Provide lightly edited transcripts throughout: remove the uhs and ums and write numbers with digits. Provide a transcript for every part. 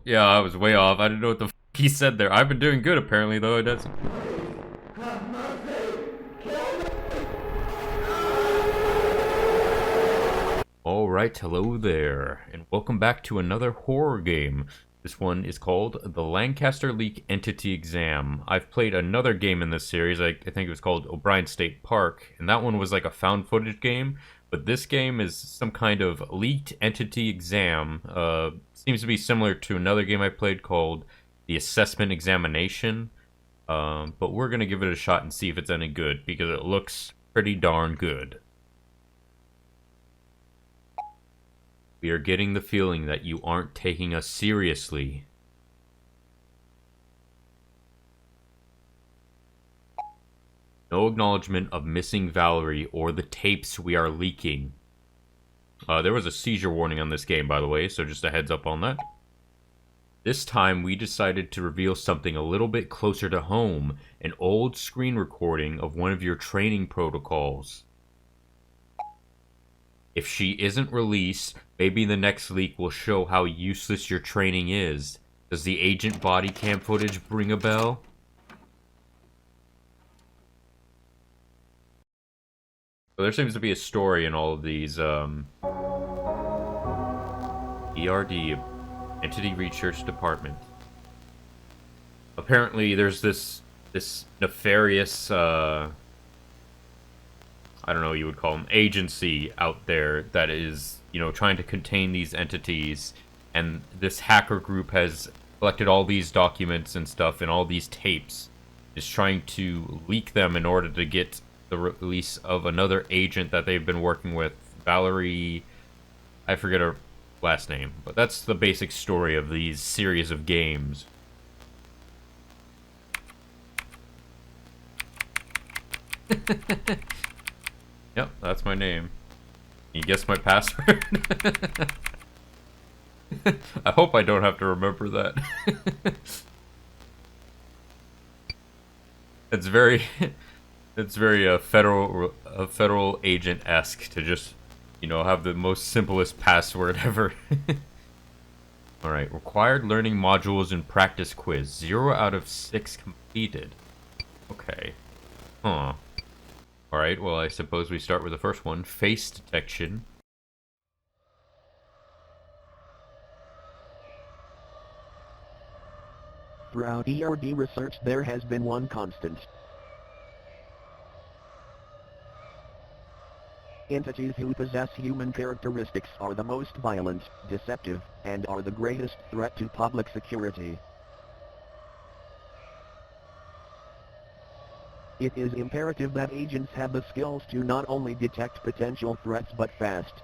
yeah, I was way off. I didn't know what the f he said there. I've been doing good, apparently, though. It doesn't. Alright, hello there, and welcome back to another horror game. This one is called the Lancaster Leak Entity Exam. I've played another game in this series, I think it was called O'Brien State Park, and that one was like a found footage game, but this game is some kind of leaked entity exam. Seems to be similar to another game I played called the Assessment Examination, but we're going to give it a shot and see if it's any good, because it looks pretty darn good. We are getting the feeling that you aren't taking us seriously. No acknowledgement of missing Valerie or the tapes we are leaking. There was a seizure warning on this game, by the way, so just a heads up on that. This time, we decided to reveal something a little bit closer to home, an old screen recording of one of your training protocols. If she isn't released, maybe the next leak will show how useless your training is. Does the agent body cam footage ring a bell? So there seems to be a story in all of these, ERD, Entity Research Department. Apparently there's this nefarious, I don't know what you would call them, agency out there that is, you know, trying to contain these entities, and this hacker group has collected all these documents and stuff and all these tapes, is trying to leak them in order to get the release of another agent that they've been working with, Valerie, I forget her last name, but that's the basic story of these series of games. Yep, that's my name. You guess my password? I hope I don't have to remember that. It's very federal agent-esque to just, you know, have the most simplest password ever. Alright, required learning modules and practice quiz. 0 out of 6 completed. Okay. Huh. Alright, well, I suppose we start with the first one. Face detection. Throughout ERD research, there has been one constant. Entities who possess human characteristics are the most violent, deceptive, and are the greatest threat to public security. It is imperative that agents have the skills to not only detect potential threats but fast.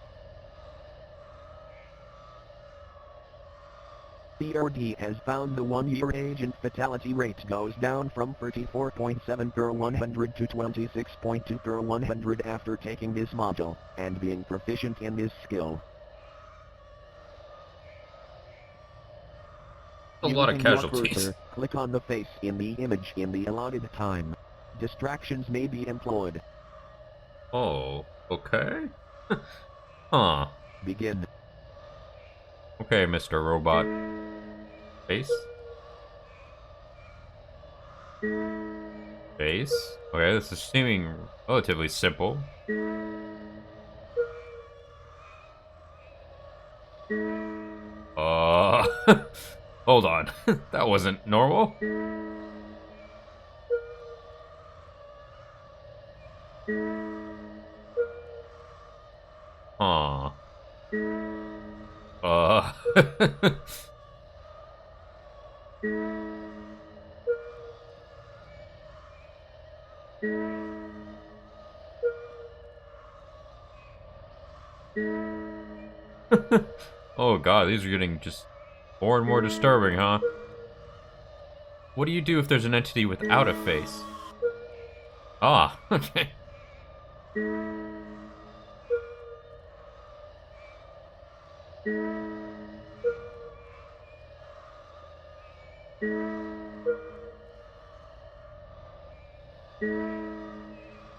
ERD has found the one-year agent fatality rate goes down from 34.7 per 100 to 26.2 per 100 after taking this module, and being proficient in this skill. A lot of Using your casualties. cursor, click on the face in the image in the allotted time. Distractions may be employed. Oh, okay. Huh. Begin. Okay, Mr. Robot. Face? Face? Okay, this is seeming relatively simple. Hold on. That wasn't normal. Huh. Uh. Oh god, these are getting just more and more disturbing, huh? What do you do if there's an entity without a face? Ah, okay.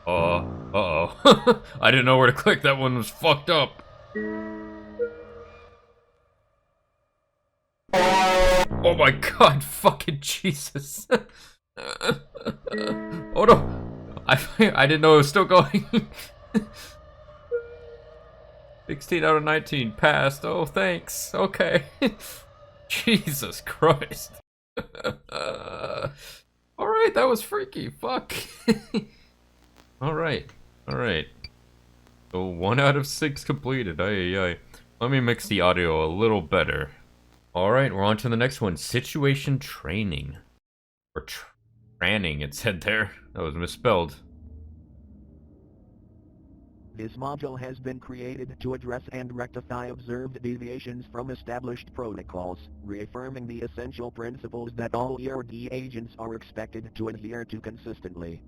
Uh-oh. I didn't know where to click. That one was fucked up. Oh my god, fucking Jesus. Oh no. I didn't know it was still going. 16 out of 19 passed. Oh, thanks. Okay. Jesus Christ. Alright, that was freaky. Fuck. Alright. Alright. So 1 out of 6 completed. Aye. Let me mix the audio a little better. Alright, we're on to the next one. Situation training. Or tranning, it said there. That was misspelled. This module has been created to address and rectify observed deviations from established protocols, reaffirming the essential principles that all ERD agents are expected to adhere to consistently.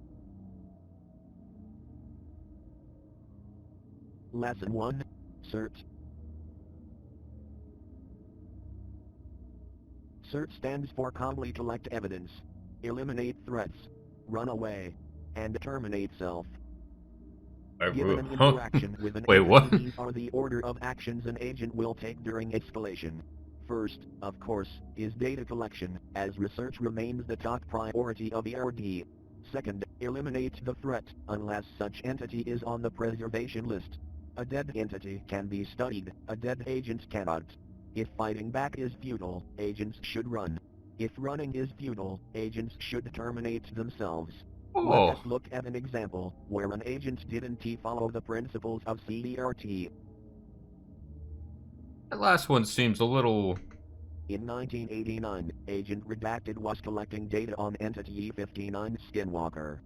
Lesson 1. CERT. CERT stands for Calmly Collect Evidence, Eliminate Threats, Run Away, and Terminate Self. Given an interaction with an Wait, agent, what? these are the order of actions an agent will take during escalation. First, of course, is data collection, as research remains the top priority of ERD. Second, eliminate the threat, unless such entity is on the preservation list. A dead entity can be studied, a dead agent cannot. If fighting back is futile, agents should run. If running is futile, agents should terminate themselves. Let us look at an example where an agent didn't follow the principles of CERT. That last one seems a little... In 1989, Agent Redacted was collecting data on Entity E59 Skinwalker.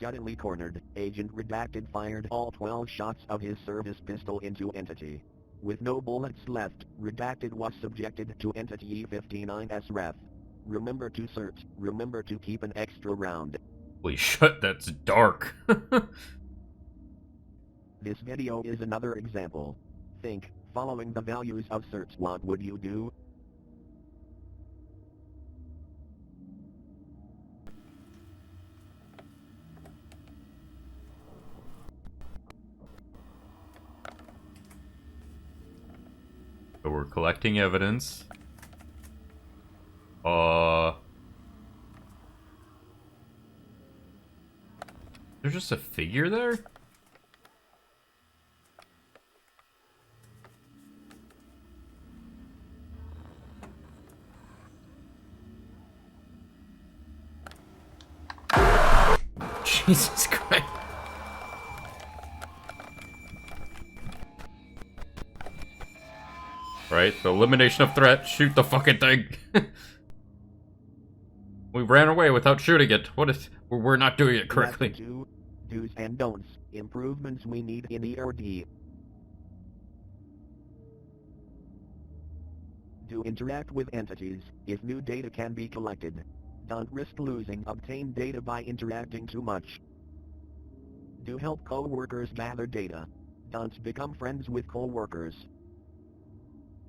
Suddenly cornered, Agent Redacted fired all 12 shots of his service pistol into Entity. With no bullets left, Redacted was subjected to Entity E59's ref. Remember to search, remember to keep an extra round. Holy shit, that's dark. This video is another example. Think, following the values of search, what would you do? So we're collecting evidence. There's just a figure there? Jesus Christ. Right, so elimination of threat, shoot the fucking thing. We ran away without shooting it. What is... We're not doing it correctly. Lesson 2. Do's and don'ts, improvements we need in ERD. Do interact with entities, if new data can be collected. Don't risk losing obtained data by interacting too much. Do help co-workers gather data. Don't become friends with co-workers.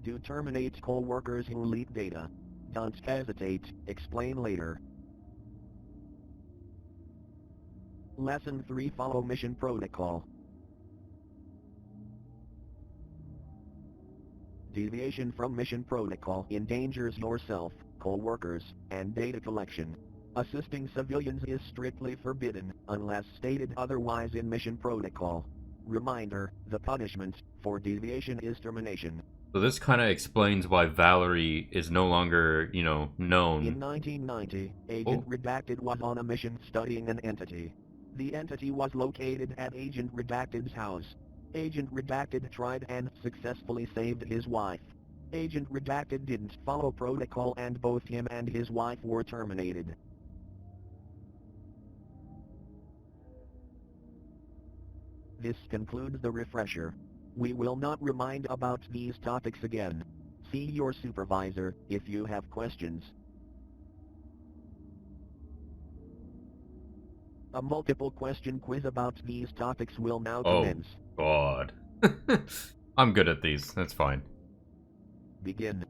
Do terminate co-workers who leak data. Don't hesitate, explain later. Lesson 3. Follow mission protocol. Deviation from mission protocol endangers yourself, co-workers, and data collection. Assisting civilians is strictly forbidden, unless stated otherwise in mission protocol. Reminder, the punishment for deviation is termination. So this kind of explains why Valerie is no longer, you know, known. In 1990, Agent Redacted was on a mission studying an entity. The entity was located at Agent Redacted's house. Agent Redacted tried and successfully saved his wife. Agent Redacted didn't follow protocol and both him and his wife were terminated. This concludes the refresher. We will not remind about these topics again. See your supervisor if you have questions. A multiple question quiz about these topics will now commence. Oh, God. I'm good at these. That's fine. Begin.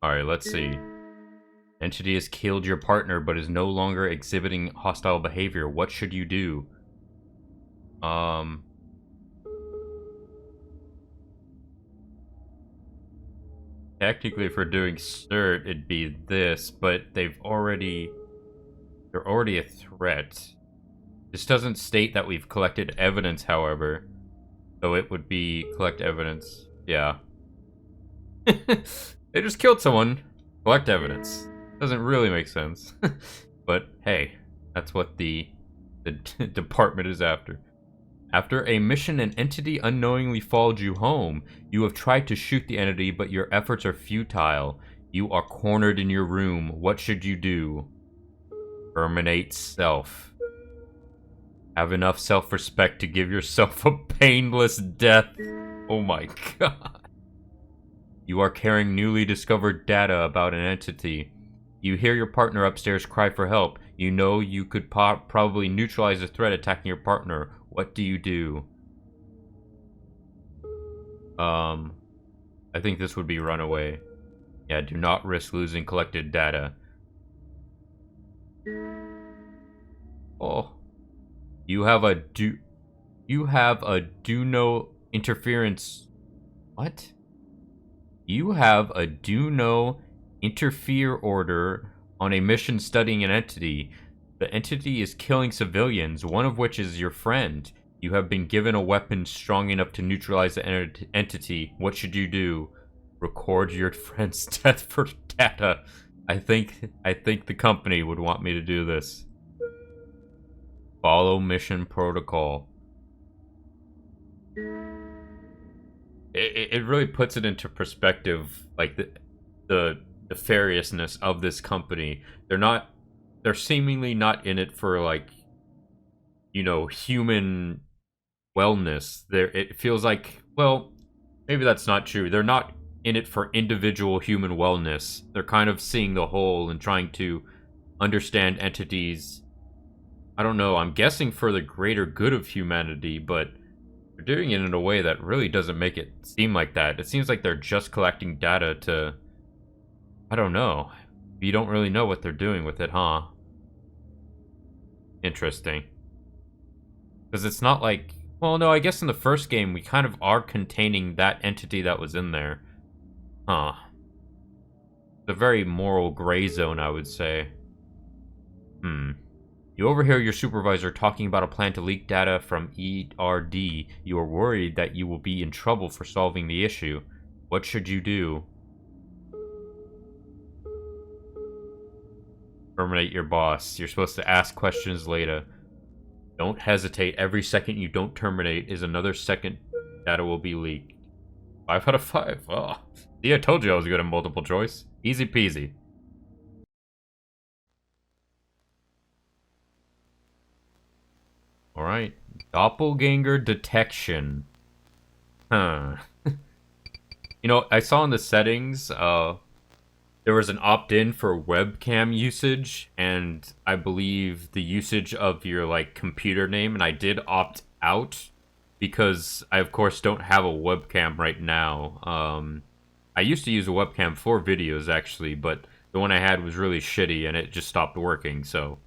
Alright, let's see. Entity has killed your partner but is no longer exhibiting hostile behavior. What should you do? Technically, if we're doing cert, it'd be this, but they're already a threat. This doesn't state that we've collected evidence, however. So it would be collect evidence. Yeah. They just killed someone. Collect evidence. Doesn't really make sense. But hey, that's what the department is after. After a mission, an entity unknowingly followed you home. You have tried to shoot the entity, but your efforts are futile. You are cornered in your room. What should you do? Terminate self. Have enough self-respect to give yourself a painless death. Oh my god. You are carrying newly discovered data about an entity. You hear your partner upstairs cry for help. You know you could probably neutralize a threat attacking your partner. What do you do? I think this would be run away. Yeah, do not risk losing collected data. Oh. You have a do no interference. What? You have a do no interfere order on a mission studying an entity. The entity is killing civilians, one of which is your friend. You have been given a weapon strong enough to neutralize the entity. What should you do? Record your friend's death for data. I think the company would want me to do this. Follow mission protocol. It really puts it into perspective, like the nefariousness of this company. They're seemingly not in it for, like, you know, human wellness. It feels like, well, maybe that's not true. They're not in it for individual human wellness. They're kind of seeing the whole and trying to understand entities. I don't know, I'm guessing for the greater good of humanity, but they're doing it in a way that really doesn't make it seem like that. It seems like they're just collecting data to... I don't know. You don't really know what they're doing with it, huh? Interesting. Because it's not like... Well, no, I guess in the first game, we kind of are containing that entity that was in there. Huh. It's a very moral gray zone, I would say. You overhear your supervisor talking about a plan to leak data from ERD. You are worried that you will be in trouble for solving the issue. What should you do? Terminate your boss. You're supposed to ask questions later. Don't hesitate. Every second you don't terminate is another second data will be leaked. 5 out of 5. Oh. See, I told you I was good at multiple choice. Easy peasy. Alright. Doppelganger detection. Huh. You know, I saw in the settings, there was an opt-in for webcam usage, and I believe the usage of your, like, computer name, and I did opt out, because I, of course, don't have a webcam right now. I used to use a webcam for videos, actually, but the one I had was really shitty, and it just stopped working, so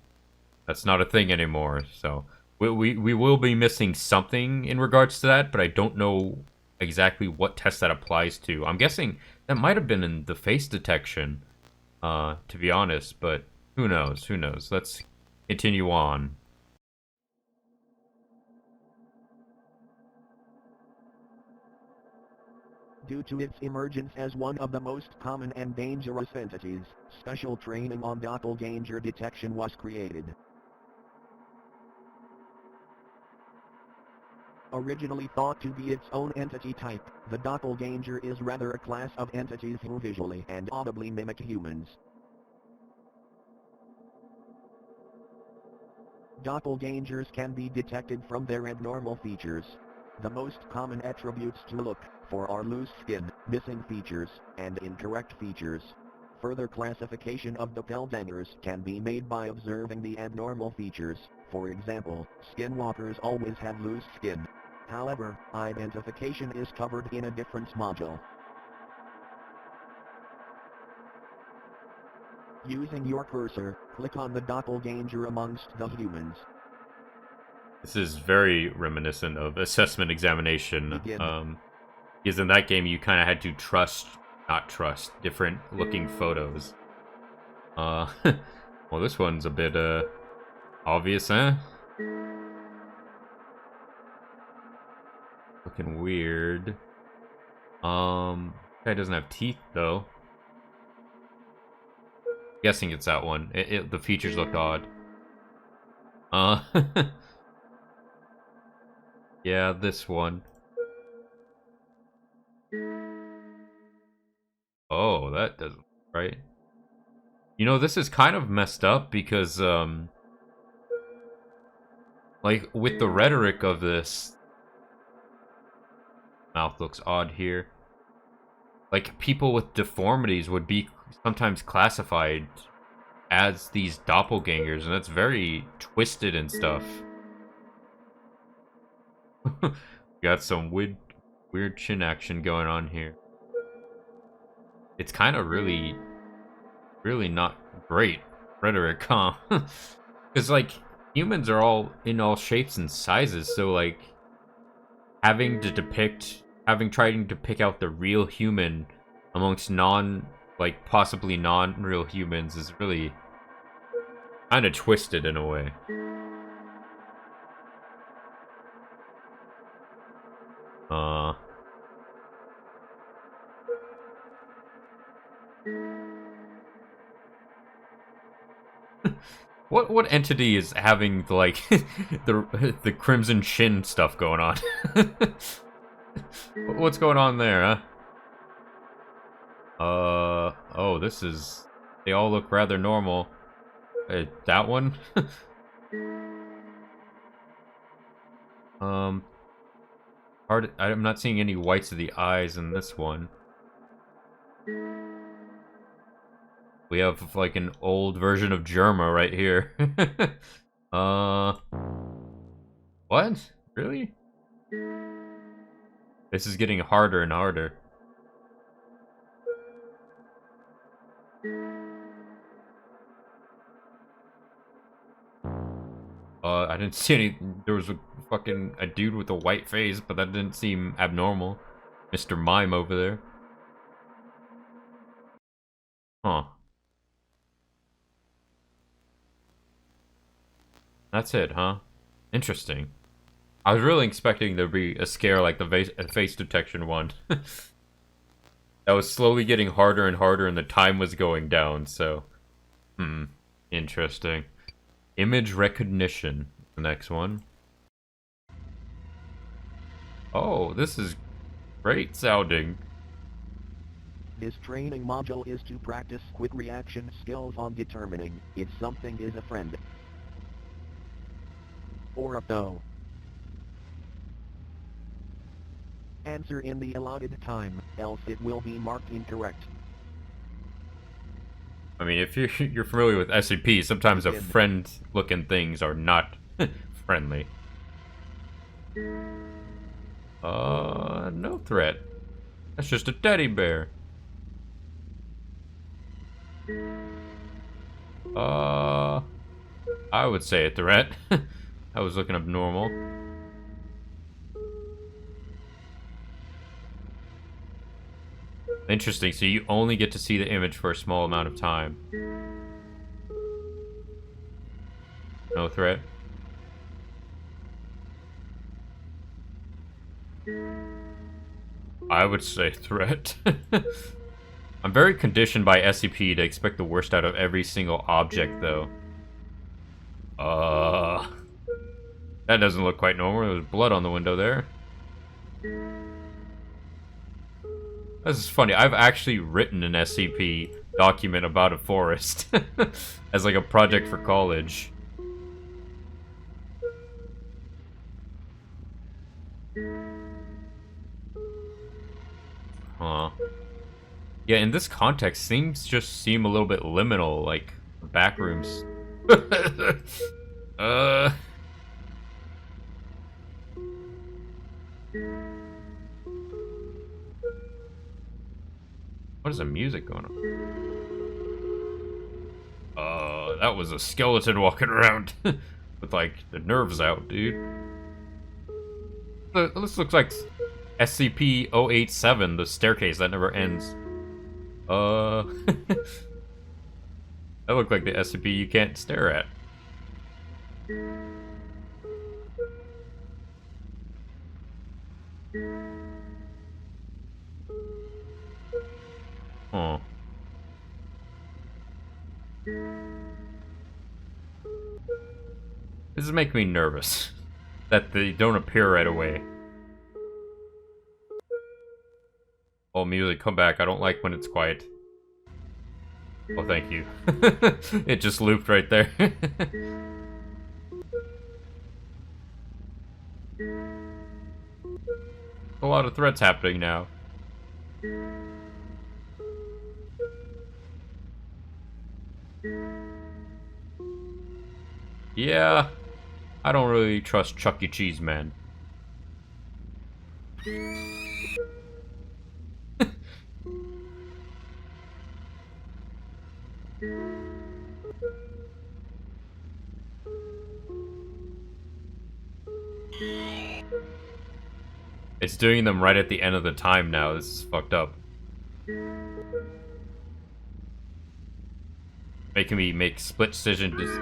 that's not a thing anymore, so... We will be missing something in regards to that, but I don't know exactly what test that applies to. I'm guessing that might have been in the face detection, to be honest, but who knows, who knows. Let's continue on. Due to its emergence as one of the most common and dangerous entities, special training on doppelganger detection was created. Originally thought to be its own entity type, the doppelganger is rather a class of entities who visually and audibly mimic humans. Doppelgangers can be detected from their abnormal features. The most common attributes to look for are loose skin, missing features, and incorrect features. Further classification of doppelgangers can be made by observing the abnormal features. For example, skinwalkers always have loose skin. However, identification is covered in a different module. Using your cursor, click on the doppelganger amongst the humans. This is very reminiscent of assessment examination. Begin. Because in that game you kind of had to trust not trust. Different looking photos. Well, this one's a bit, obvious, huh? Looking weird. Guy doesn't have teeth, though. Guessing it's that one. The features looked odd. Yeah, this one. Oh, that doesn't look right. You know, this is kind of messed up because, like, with the rhetoric of this... Mouth looks odd here. Like, people with deformities would be sometimes classified as these doppelgangers, and that's very twisted and stuff. Got some weird chin action going on here. It's kind of really not great rhetoric, huh? Because, like, humans are all in all shapes and sizes, so, like, trying to pick out the real human amongst possibly non-real humans is really kind of twisted in a way. What entity is having like the crimson shin stuff going on? What's going on there, huh? Oh, they all look rather normal. That one? I'm not seeing any whites of the eyes in this one. We have like an old version of Germa right here. What? Really? This is getting harder and harder. I didn't see any. There was a dude with a white face, but that didn't seem abnormal. Mr. Mime over there. Huh. That's it, huh? Interesting. I was really expecting there to be a scare like the face detection one. That was slowly getting harder and harder and the time was going down, so... Interesting. Image recognition. The next one. Oh, this is great sounding. This training module is to practice quick reaction skills on determining if something is a friend or a foe. Answer in the allotted time, else it will be marked incorrect. I mean, if you're familiar with SCP, sometimes a friend-looking things are not friendly. No threat. That's just a teddy bear. I would say a threat. I was looking abnormal. Interesting, so you only get to see the image for a small amount of time. No threat. I would say threat. I'm very conditioned by SCP to expect the worst out of every single object, though. That doesn't look quite normal. There's blood on the window there. This is funny. I've actually written an SCP document about a forest as like a project for college. Huh. Yeah, in this context, things just seem a little bit liminal, like back rooms. What is the music going on? That was a skeleton walking around with like the nerves out, dude. This looks like SCP-087, the staircase that never ends. That looked like the SCP you can't stare at. Oh. This is making me nervous. That they don't appear right away. Oh, music, come back. I don't like when it's quiet. Oh, thank you. It just looped right there. A lot of threats happening now. Yeah, I don't really trust Chuck E. Cheese, man. It's doing them right at the end of the time now. This is fucked up. Making me make split second decisions.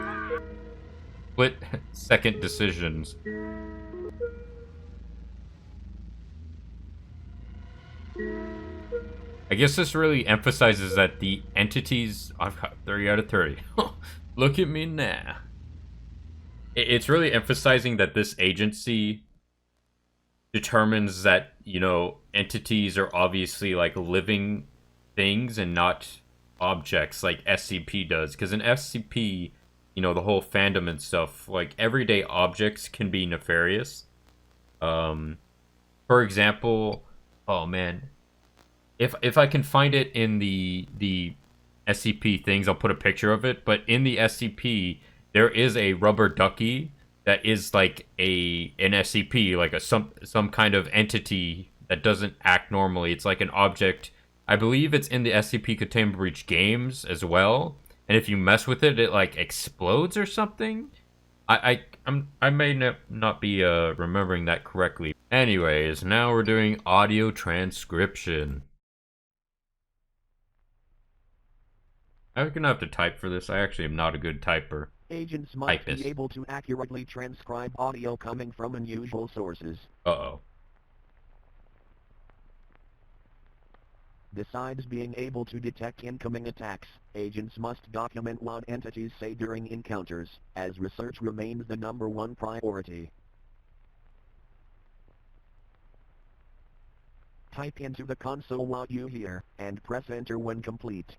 I guess this really emphasizes that the entities... I've got 30 out of 30. Look at me now. It's really emphasizing that this agency determines that, you know, entities are obviously like living things and not objects like SCP does. Because in SCP, you know, the whole fandom and stuff, like everyday objects can be nefarious. For example, oh man, if I can find it in the SCP things, I'll put a picture of it. But in the SCP, there is a rubber ducky that is like an SCP, like some kind of entity that doesn't act normally. It's like an object. I believe it's in the SCP Containment Breach games as well. And if you mess with it, it like explodes or something. I may not be remembering that correctly. Anyways, now we're doing audio transcription. I'm gonna have to type for this. I actually am not a good typer. Agents must be able to accurately transcribe audio coming from unusual sources. Uh-oh. Besides being able to detect incoming attacks, agents must document what entities say during encounters, as research remains the #1 priority. Type into the console what you hear, and press enter when complete.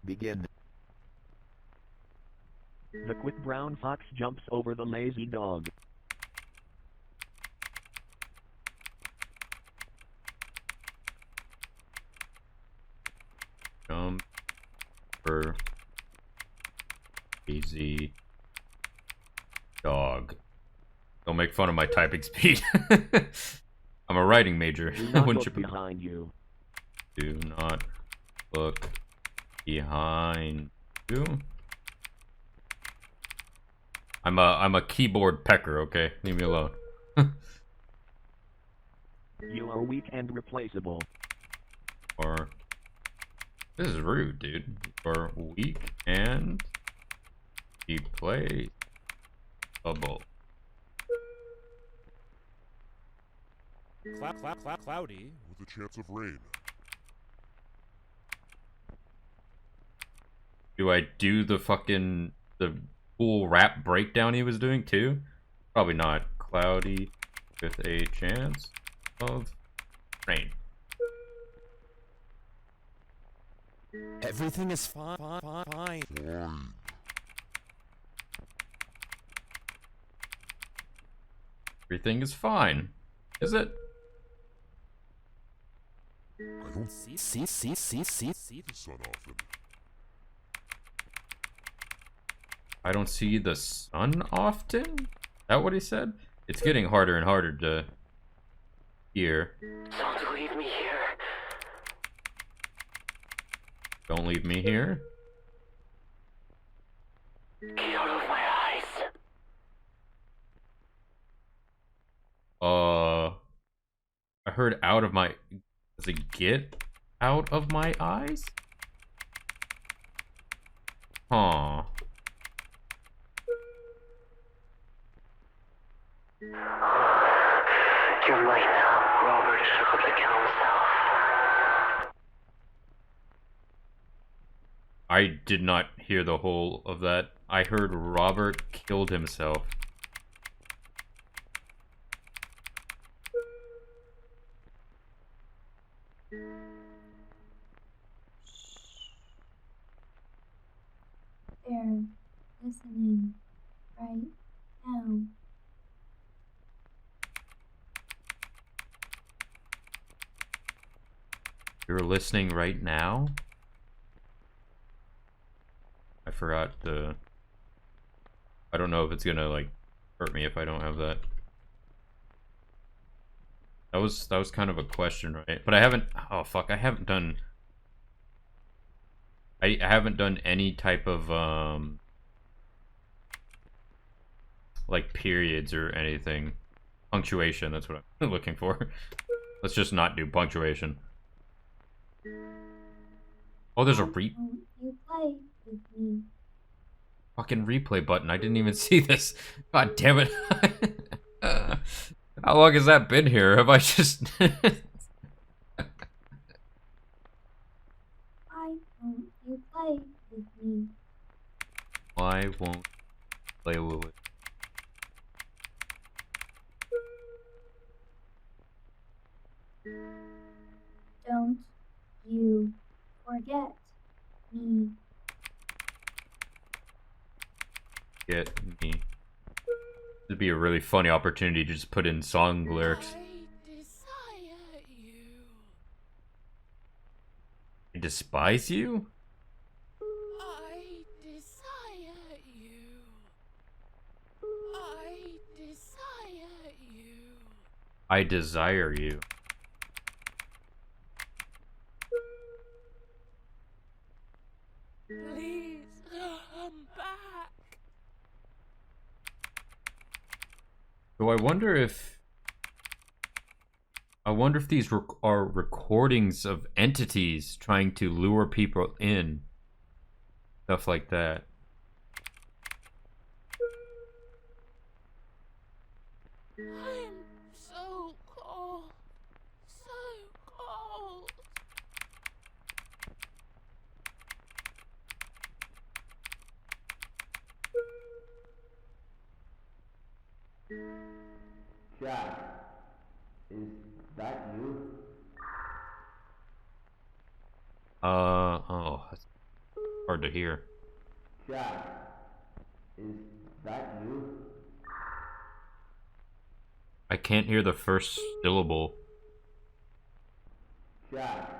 Begin. The quick brown fox jumps over the lazy dog. Jump for lazy dog. Don't make fun of my typing speed. I'm a writing major. Do not look behind you. Do not look behind you. I'm a keyboard pecker, okay? Leave me alone. You are weak and replaceable. Or this is rude, dude. Or weak and replaceable. Cloudy with a chance of rain. Do I do the cool rap breakdown he was doing too? Probably not. Cloudy with a chance of rain. Everything is fine. Everything is fine. Is it? I don't see the sun often. I don't see the sun often? Is that what he said? It's getting harder and harder to hear. Don't leave me here. Don't leave me here. Get out of my eyes. I heard out of my... Does it get out of my eyes? Huh. You're right now. Robert is struck up to kill himself. I did not hear the whole of that. I heard Robert killed himself. They're listening right now. You're listening right now? I forgot the... I don't know if it's gonna, like, hurt me if I don't have that. That was kind of a question, right? But I haven't... Oh, fuck. I haven't done... I haven't done any type of, like, periods or anything. Punctuation, that's what I'm looking for. Let's just not do punctuation. Oh, there's a Won't you play with me? fucking replay button. I didn't even see this. God damn it. How long has that been here? Have I just... Why won't you play with me? Why won't play with it? Don't you forget me. Get me. It'd be a really funny opportunity to just put in song lyrics. I desire you. I despise you? I desire you. I desire you. I desire you. Please come back. So I wonder if these are recordings of entities trying to lure people in. Stuff like that. I'm so cold. So cold. Jack, is that you? Oh, that's hard to hear. Jack, is that you? I can't hear the first syllable. Jack,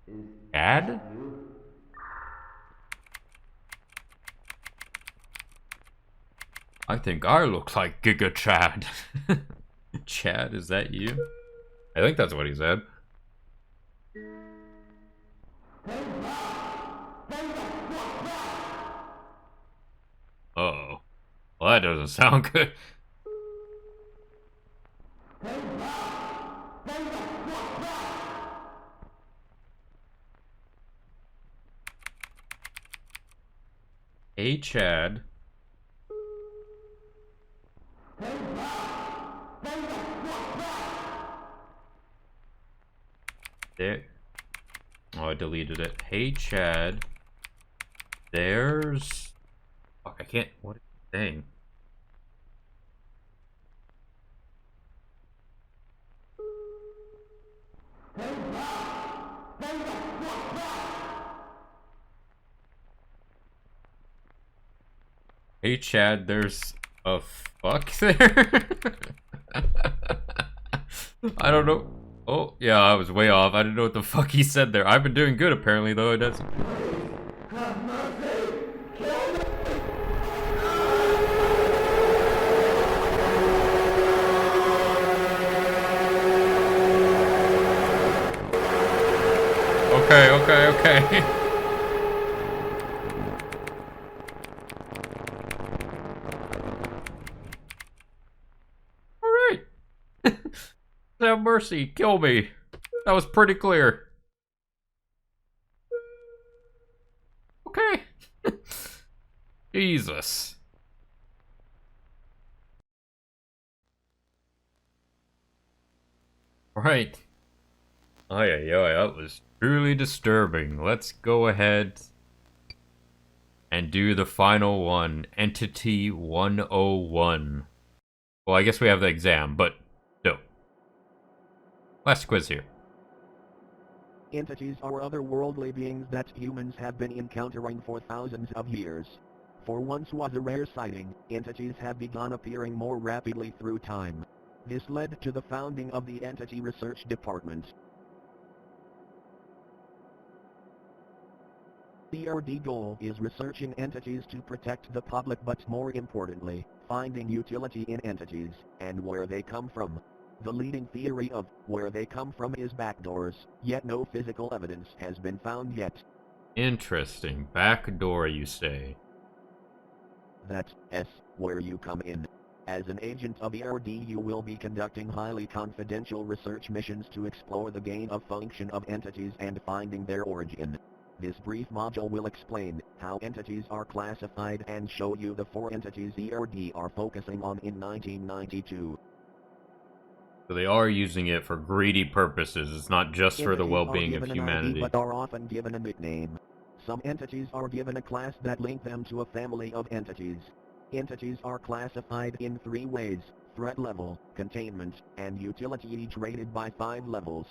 is Dad? that you? I think I look like Giga Chad. Chad, is that you? I think that's what he said. Uh-oh. Well, that doesn't sound good. Hey, Chad. There. Oh, I deleted it. Hey, Chad. There's... Fuck, I can't... What is it saying? Hey, Chad, there's a fuck there? I don't know. Oh, yeah, I was way off. I didn't know what the fuck he said there. I've been doing good, apparently, though. It doesn't... Okay. Alright. have mercy. Kill me. That was pretty clear. Okay. Jesus. Right. Ay, ay, ay, that was truly disturbing. Let's go ahead and do the final one. Entity 101. Well, I guess we have the exam, but no. Last quiz here. Entities are otherworldly beings that humans have been encountering for thousands of years. For once was a rare sighting, entities have begun appearing more rapidly through time. This led to the founding of the Entity Research Department. The RD goal is researching entities to protect the public, but more importantly, finding utility in entities, and where they come from. The leading theory of where they come from is backdoors, yet no physical evidence has been found yet. Interesting. Backdoor, you say? That's where you come in. As an agent of ERD, you will be conducting highly confidential research missions to explore the gain of function of entities and finding their origin. This brief module will explain how entities are classified and show you the 4 entities ERD are focusing on in 1992. So they are using it for greedy purposes. It's not just for the Entities well-being are of given an ID humanity. but are often given a nickname. Some entities are given a class that link them to a family of entities. Entities are classified in 3 ways: threat level, containment, and utility, each rated by 5 levels.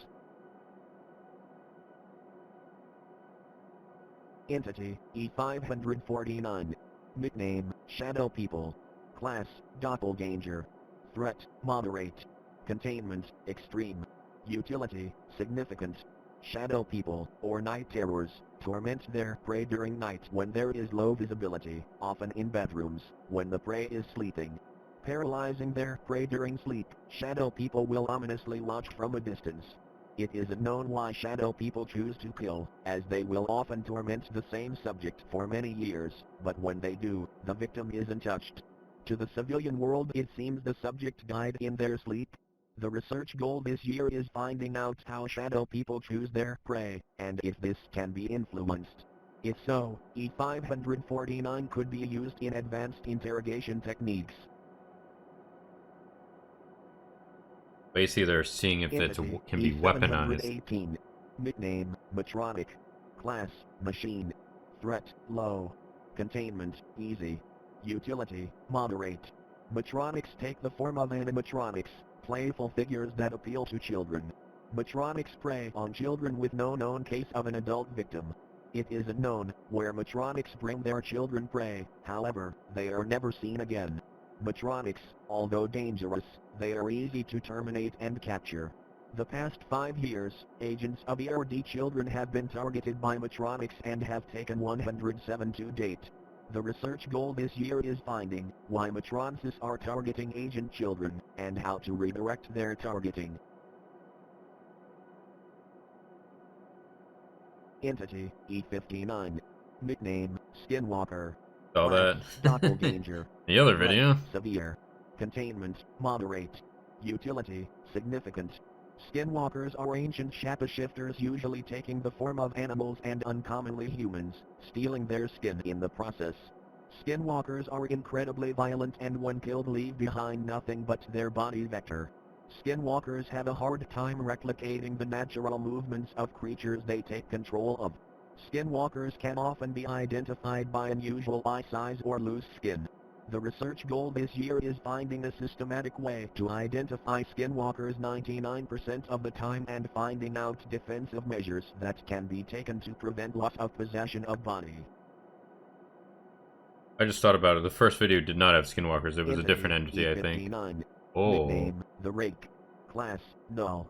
Entity E549. Nickname Shadow People. Class Doppelganger. Threat Moderate. Containment Extreme. Utility Significant. Shadow people, or night terrors, torment their prey during night when there is low visibility, often in bedrooms, when the prey is sleeping. Paralyzing their prey during sleep, shadow people will ominously watch from a distance. It isn't known why shadow people choose to kill, as they will often torment the same subject for many years, but when they do, the victim isn't touched. To the civilian world it seems the subject died in their sleep. The research goal this year is finding out how shadow people choose their prey, and if this can be influenced. If so, E549 could be used in advanced interrogation techniques. Basically, they're seeing if it Entity can be weaponized. E718. Nickname Matronic. Class Machine. Threat Low. Containment Easy. Utility Moderate. Matronics take the form of animatronics, playful figures that appeal to children. Matronics prey on children with no known case of an adult victim. It isn't known where Matronics bring their children prey, however, they are never seen again. Matronics, although dangerous, they are easy to terminate and capture. The past 5 years, agents of ERD children have been targeted by Matronics and have taken 107 to date. The research goal this year is finding why Matronics are targeting agent children, and how to redirect their targeting. Entity E59. Nickname Skinwalker. Saw Class, that. Doppelganger. The other Threat, video. Severe. Containment Moderate. Utility Significant. Skinwalkers are ancient shapeshifters, usually taking the form of animals and uncommonly humans, stealing their skin in the process. Skinwalkers are incredibly violent and when killed leave behind nothing but their body vector. Skinwalkers have a hard time replicating the natural movements of creatures they take control of. Skinwalkers can often be identified by unusual eye size or loose skin. The research goal this year is finding a systematic way to identify skinwalkers 99% of the time and finding out defensive measures that can be taken to prevent loss of possession of body. I just thought about it. The first video did not have skinwalkers. It was a different entity, I think. E59. Oh. Nickname The Rake. Class Null.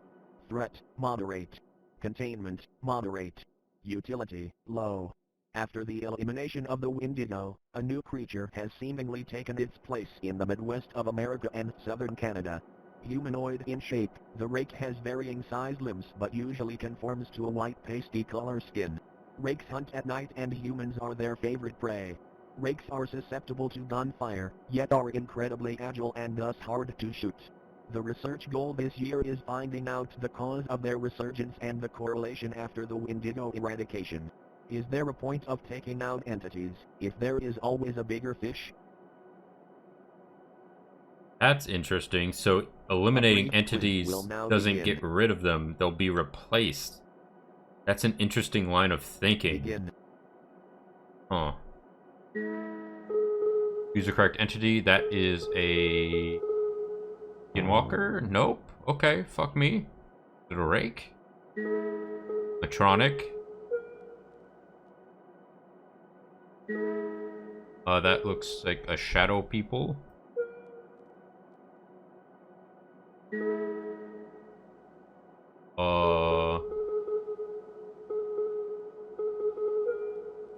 Threat Moderate. Containment Moderate. Utility Low. After the elimination of the Wendigo, a new creature has seemingly taken its place in the Midwest of America and southern Canada. Humanoid in shape, the rake has varying size limbs but usually conforms to a white pasty color skin. Rakes hunt at night and humans are their favorite prey. Rakes are susceptible to gunfire, yet are incredibly agile and thus hard to shoot. The research goal this year is finding out the cause of their resurgence and the correlation after the Wendigo eradication. Is there a point of taking out entities, if there is always a bigger fish? That's interesting. So eliminating A brief quiz entities will now doesn't begin. get rid of them, they'll be replaced. That's an interesting line of thinking. Begin. Huh. Use the correct entity. That is a skinwalker? Nope. Okay, fuck me. Is it a rake? Electronic? That looks like a shadow people.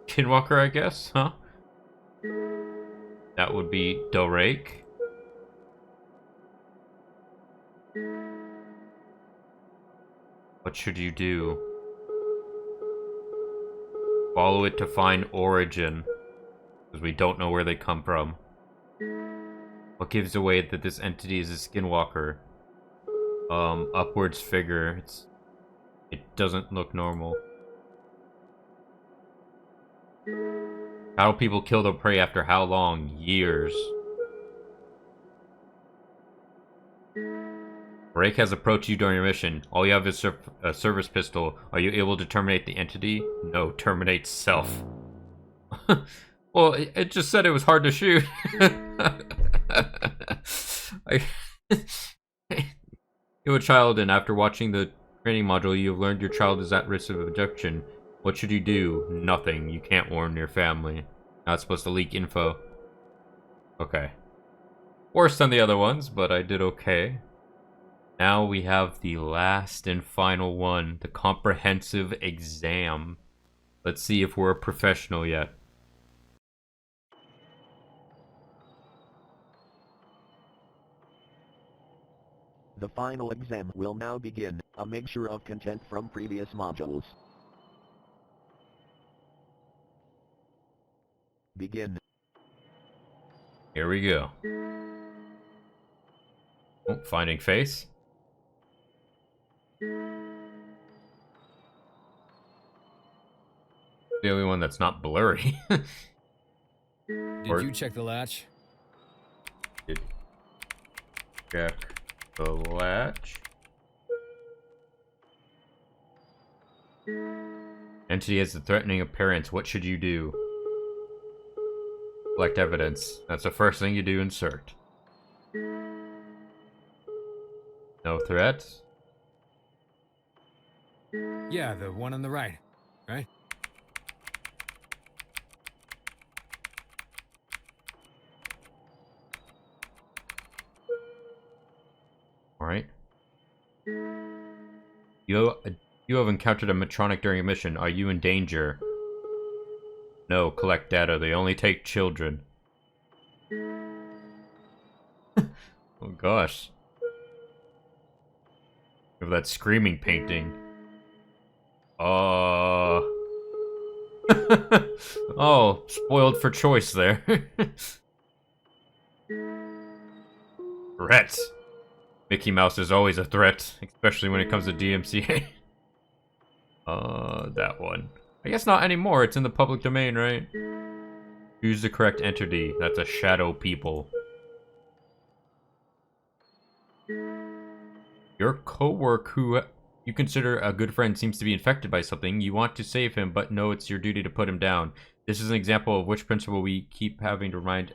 Skinwalker, I guess, huh? That would be Del Rake. What should you do? Follow it to find origin. Because we don't know where they come from. What gives away that this entity is a skinwalker? Upwards figure. It doesn't look normal. How do people kill their prey after how long? Years. Rake has approached you during your mission. All you have is a service pistol. Are you able to terminate the entity? No, terminate self. Well, it just said it was hard to shoot. You have a child, and after watching the training module, you have learned your child is at risk of abduction. What should you do? Nothing. You can't warn your family. Not supposed to leak info. Okay. Worse than the other ones, but I did okay. Now we have the last and final one, the comprehensive exam. Let's see if we're a professional yet. The final exam will now begin, a mixture of content from previous modules. Begin. Here we go. Oh, finding face. The only one that's not blurry. Did you check the latch? Did check the latch. Entity has a threatening appearance. What should you do? Collect evidence. That's the first thing you do. Insert. No threats. Yeah, the one on the right. Right? Alright. You have encountered a Matronic during a mission. Are you in danger? No, collect data. They only take children. Oh gosh. Of that screaming painting. Oh, spoiled for choice there. Threat. Mickey Mouse is always a threat, especially when it comes to DMCA. That one. I guess not anymore, it's in the public domain, right? Choose the correct entity. That's a shadow people. Your coworker who you consider a good friend seems to be infected by something. You want to save him, but know it's your duty to put him down. This is an example of which principle we keep having to remind,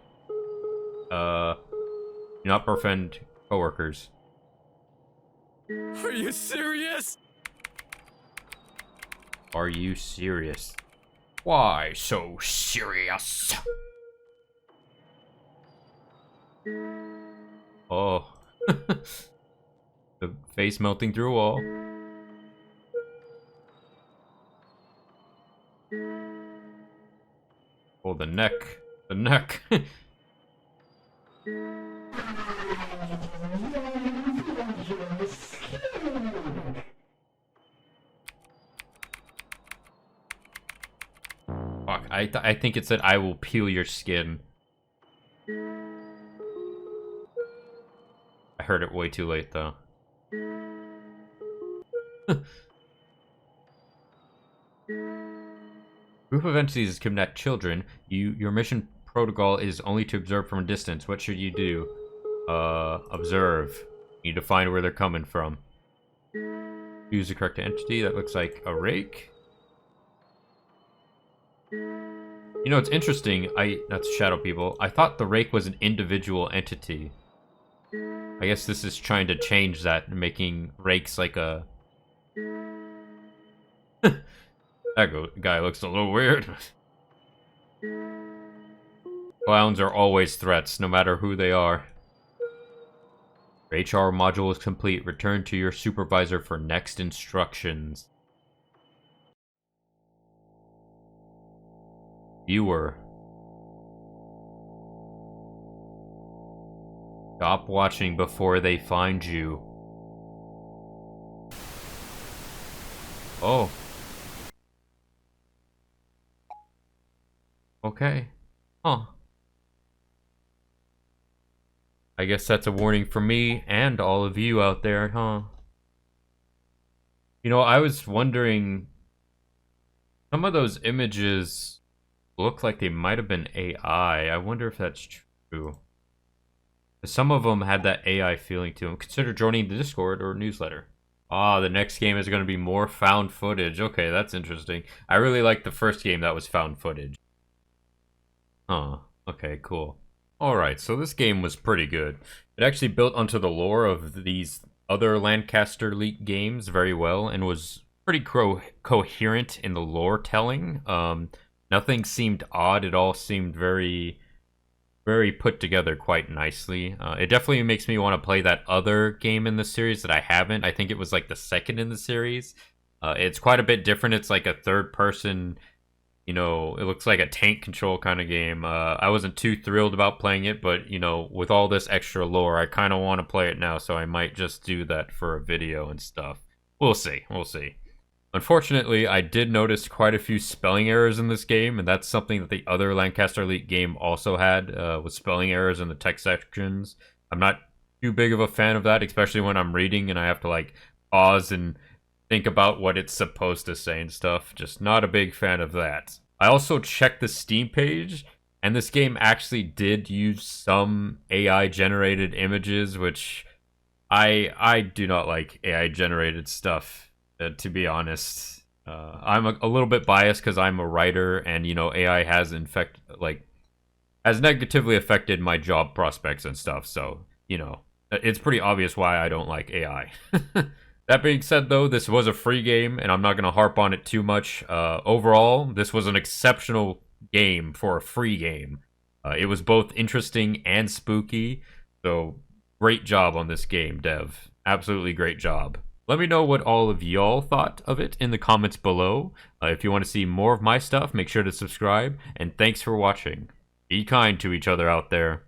do not befriend coworkers. Are you serious? Are you serious? Why so serious? Oh. The face melting through a wall. Oh, the neck. The neck. Fuck, I think it said I will peel your skin. I heard it way too late, though. Group of entities has kidnapped children. Your mission protocol is only to observe from a distance. What should you do? Observe. You need to find where they're coming from. Use the correct entity. That looks like a rake. You know, it's interesting. That's shadow people. I thought the rake was an individual entity. I guess this is trying to change that, making rakes like a... That guy looks a little weird. Clowns are always threats, no matter who they are. Your HR module is complete. Return to your supervisor for next instructions. Viewer. Stop watching before they find you. Oh. Okay. Huh. I guess that's a warning for me and all of you out there, huh? You know, I was wondering... Some of those images look like they might have been AI. I wonder if that's true. Some of them had that AI feeling to them. Consider joining the Discord or newsletter. Ah, the next game is going to be more found footage. Okay, that's interesting. I really liked the first game that was found footage. Huh. Okay, cool. Alright, so this game was pretty good. It actually built onto the lore of these other Lancaster Leak games very well and was pretty coherent in the lore telling. Nothing seemed odd. It all seemed very put together quite nicely. It definitely makes me want to play that other game in the series that I haven't. I think it was like the second in the series. It's quite a bit different. It's like a third person, you know, it looks like a tank control kind of game. I wasn't too thrilled about playing it, but, you know, with all this extra lore, I kind of want to play it now, so I might just do that for a video and stuff. We'll see. We'll see. Unfortunately, I did notice quite a few spelling errors in this game, and that's something that the other Lancaster Elite game also had, with spelling errors in the text sections. I'm not too big of a fan of that, especially when I'm reading and I have to, like, pause and think about what it's supposed to say and stuff. Just not a big fan of that. I also checked the Steam page, and this game actually did use some AI-generated images, which I do not like AI-generated stuff. To be honest, I'm a little bit biased because I'm a writer, and you know, AI has has negatively affected my job prospects and stuff. So you know, it's pretty obvious why I don't like AI. That being said, though, this was a free game, and I'm not gonna harp on it too much. Overall, this was an exceptional game for a free game. It was both interesting and spooky. So great job on this game, dev. Absolutely great job. Let me know what all of y'all thought of it in the comments below. If you want to see more of my stuff, make sure to subscribe, and thanks for watching. Be kind to each other out there.